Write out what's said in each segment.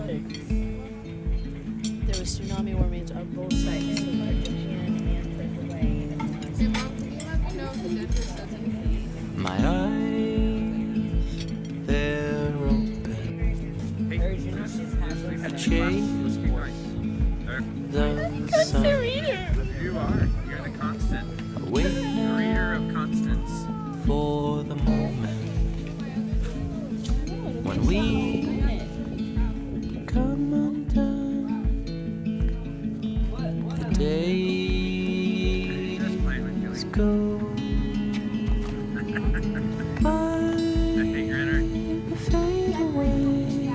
There was tsunami warnings on both sides, so for Japan and for Hawaii. My eyes, they're open. I chase the sun. You are. You're the constant. Wait The reader of constants. for the moment when we come undone. The days go by, fade away.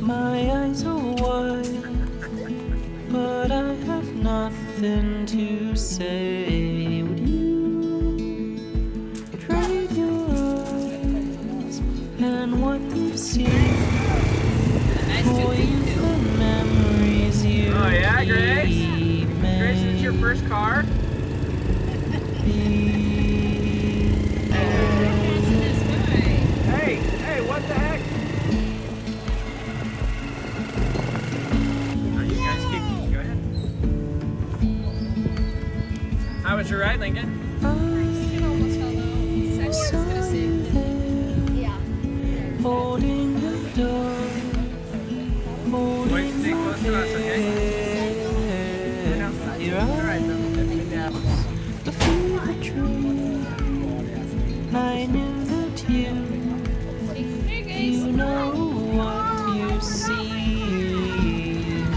My eyes are wide, but I have nothing to say. Would you trade your eyes and what you've seen for youth and memories you Oh yeah, Grace? keep? Grace, is this your first car? Hey, what the heck? Oh, you guys keep, go ahead. How was your ride, Lincoln? Holding the door, holding Wait, stay close to us, okay? your eyes, the fever dream. I knew that you know what you see.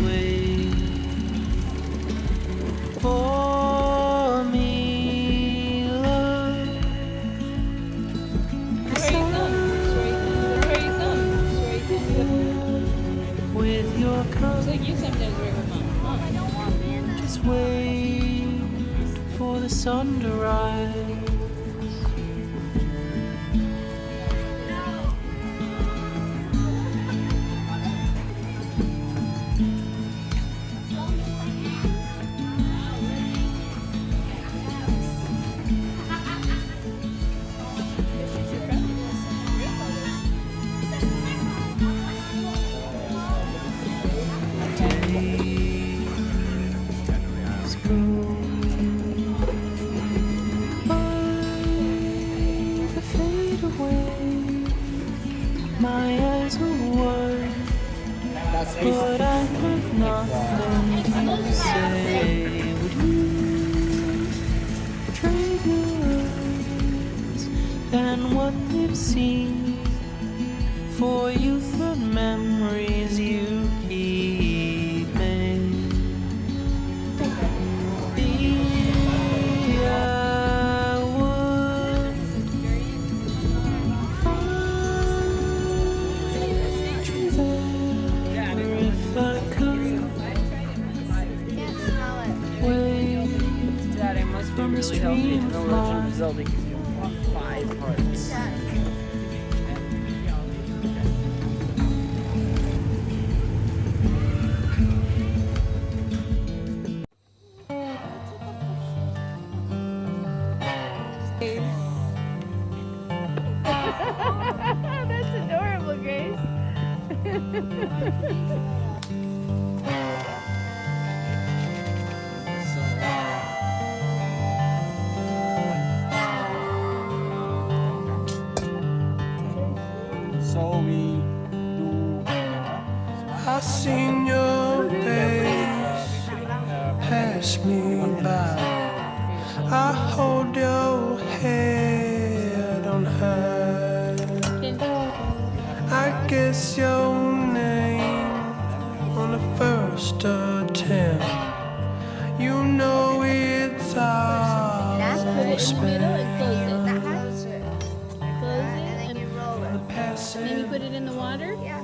Wait for me, love. With your coming, just wait for the sun to rise. Days go by, they fade away. My eyes are wide, but I have nothing to say. Would you trade your eyes and what they've seen for youth and memories you keep? Maybe I would find you there if I could wait Daddy must be from the really healthy stream to of know Legend of life. Zelda because you want 5 hearts. That's adorable, Grace. So we do. I seen your face pass me by. I hold your head on high. I guess your name on the first attempt. You know it's all Put it in the middle and close it. That Close has it and then you roll it. and then you put it in the water. Yeah.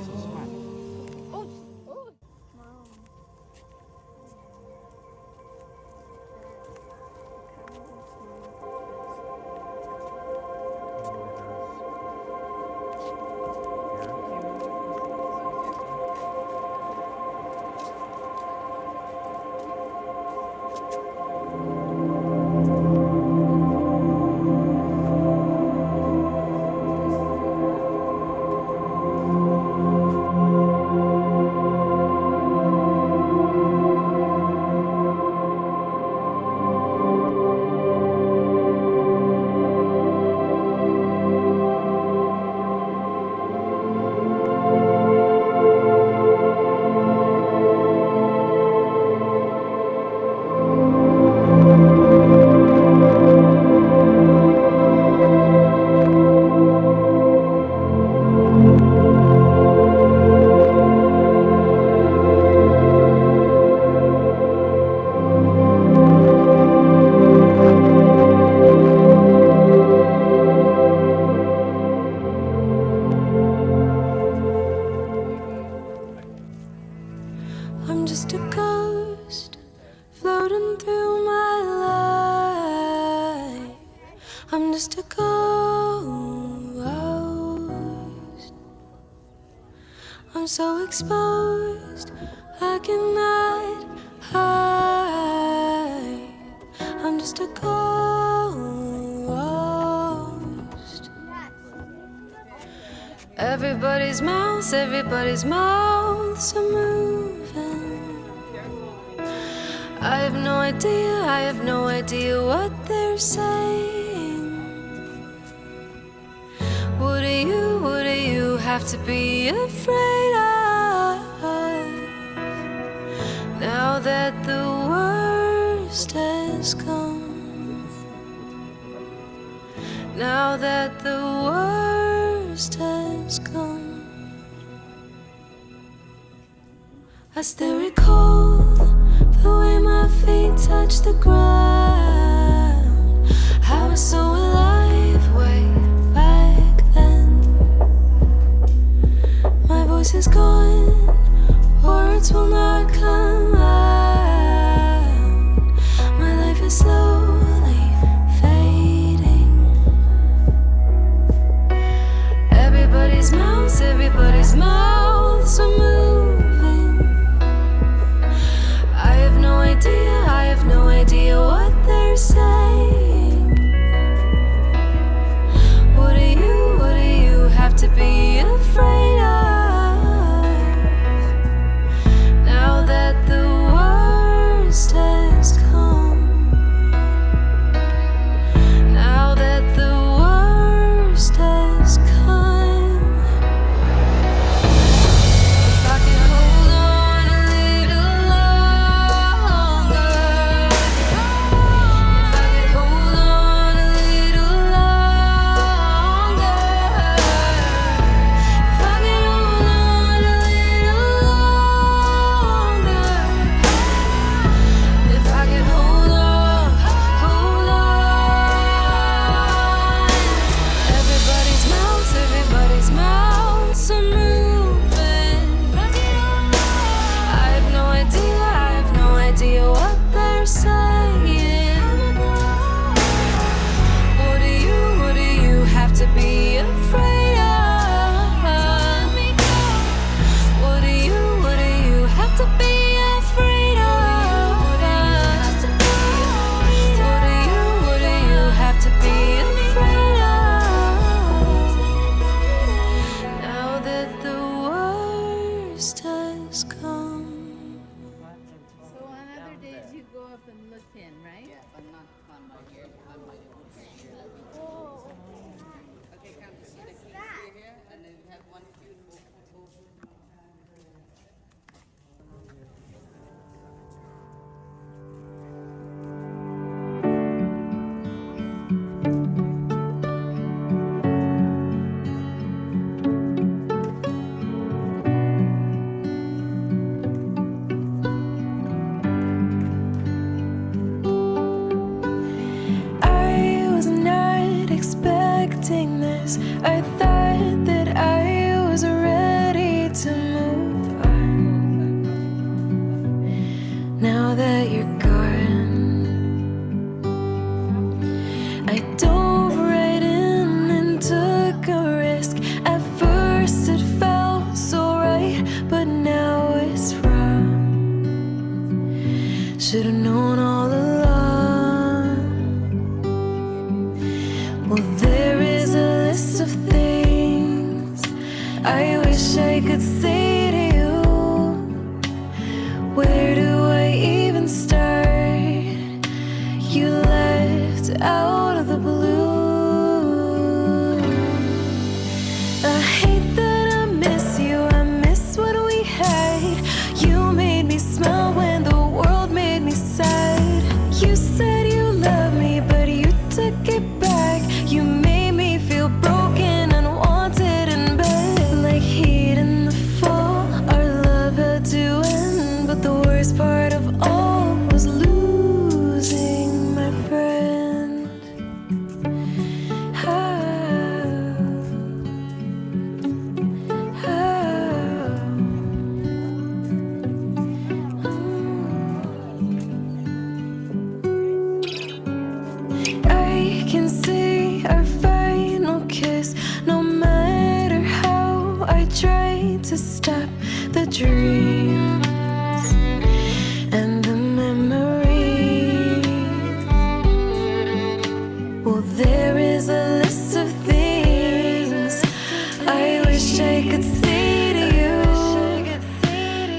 I'm so exposed, I cannot hide. I'm just a ghost. Everybody's mouths are moving. I have no idea what they're saying. What do you have to be afraid of? Now that the worst has come. Now that the worst has come. I still recall the way my feet touch the ground. I was so alive way back then. My voice is gone, words will not come out. My life is slowly fading. Everybody's mouths are moving. I have no idea what they're saying. What do you have to be afraid of? Now that the worst has come. Now that the worst has come. If I can hold on a little longer. If I could hold on a little longer. If I could hold on a little longer. If I could hold on. Everybody's mouths are moving. I have no idea what they're saying. What do you have to be afraid of? What do you have to be afraid of? What do you have to be afraid of? Now that the worst has come. So on other days you go up and look in, right? Yeah, but not on my ear, on my own. Okay, come to see the key here, and then we have one beautiful photo. I was not expecting this. I thought that I was ready to move on. Now that you're gone, I dove right in and took a risk. At first it felt so right, but now it's wrong. Should've known all along. Well, there is a list of things I wish I could say to you. Where do I even start? You left out of the blue. I hate that I miss you. I miss what we had. You made me smile when the world made me sad. You said you loved me, but you took it back. You made me feel broken, unwanted in bed. Like heat in the fall, our love had to end. But the worst part of all was losing my friend. I can see our final kiss. No matter how I try to stop the dreams and the memories. Well, there is a list of things I wish I could say to you,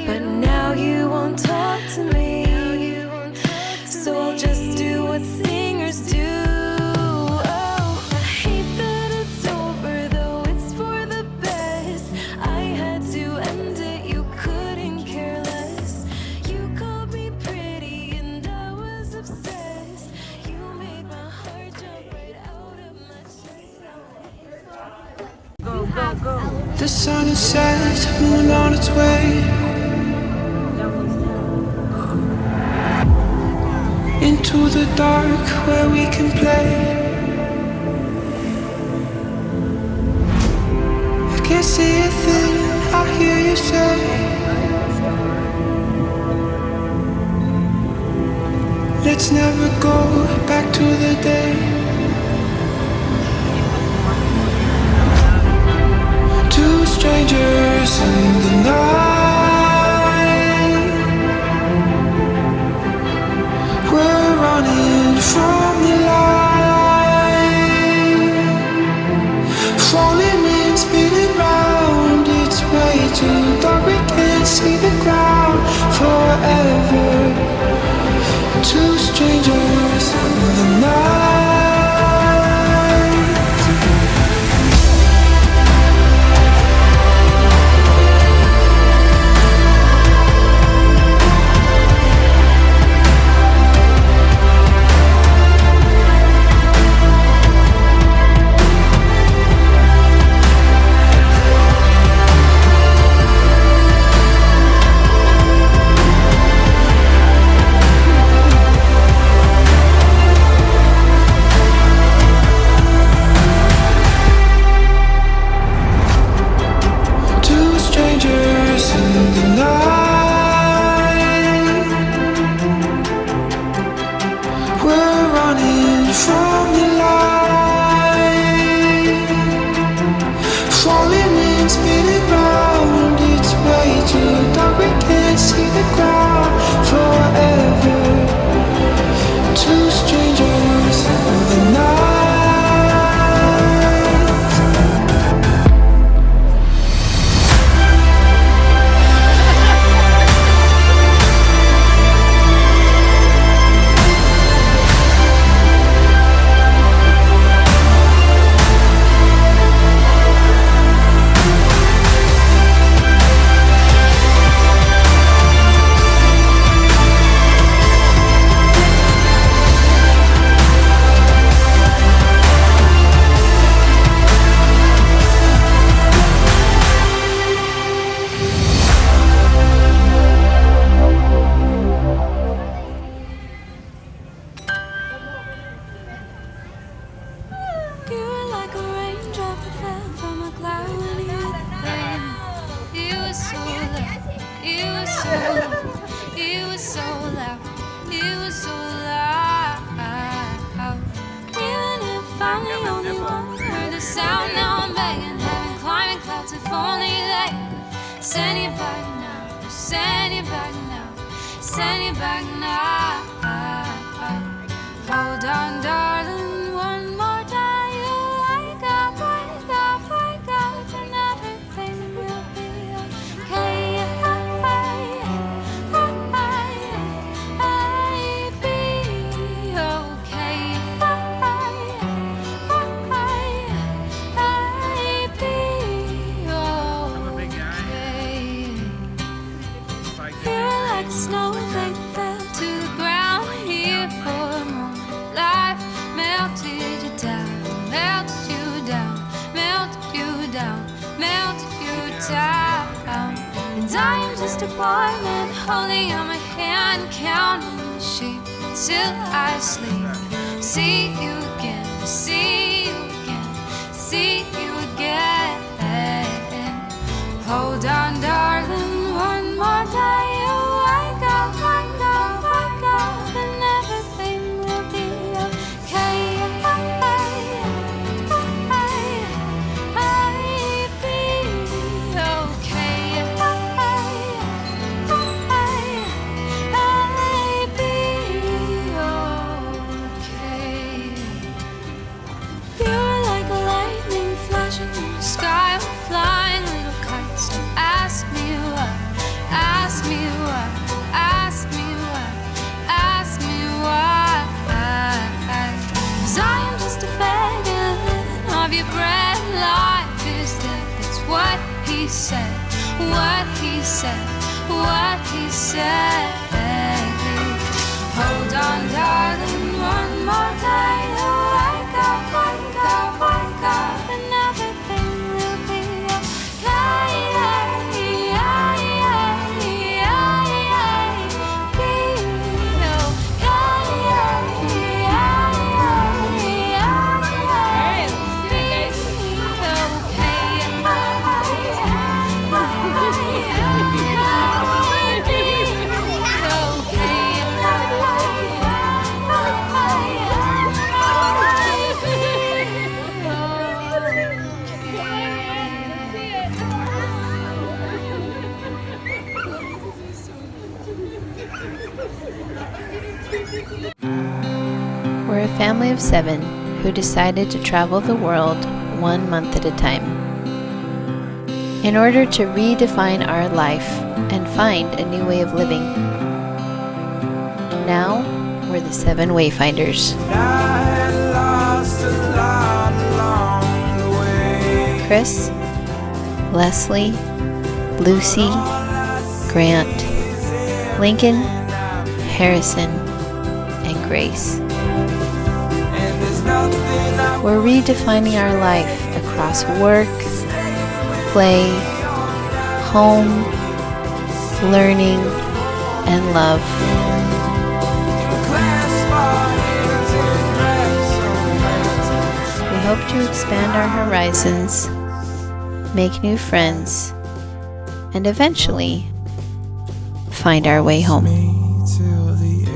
but now you won't talk to me, so I'll just do what singers do. Oh, I hate that it's over, though it's for the best. I had to end it, you couldn't care less. You called me pretty and I was obsessed. You made my heart jump right out of my chest. The sun is set, moon on its way into the dark where we can play. I can't see a thing, I hear you say. Let's never go back to the day. Two strangers in the night, we're running from the light, falling in, spinning round. It's way too dark, we can't see the ground forever. Two strangers in the night. Send you back now, send you back now, send you back now. Hold on, darling, one more time. You wake up, wake up, wake up, and everything will be okay. Be okay. You're like a snowflake fell to the ground here for a moment. Life melted you down, melted you down, melted you down, melted you down. And I am just a boy man holding on my hand, counting the sheep till I sleep. See you again, see you again, see you again. Hold on, darling, one more day. You wake up, wake up, wake up, and everything will be okay. Be okay. what he said, what he said, what he said. Hold on, darling, one more day to wake up, wake up, wake up, and everything will be okay. We're a family of 7 who decided to travel the world 1 month at a time in order to redefine our life and find a new way of living. Now, we're the 7 Wayfinders. Chris, Leslie, Lucy, Grant, Lincoln, Harrison, and Grace. We're redefining our life across work, play, home, learning, and love. We hope to expand our horizons, make new friends, and eventually find our way home. Till the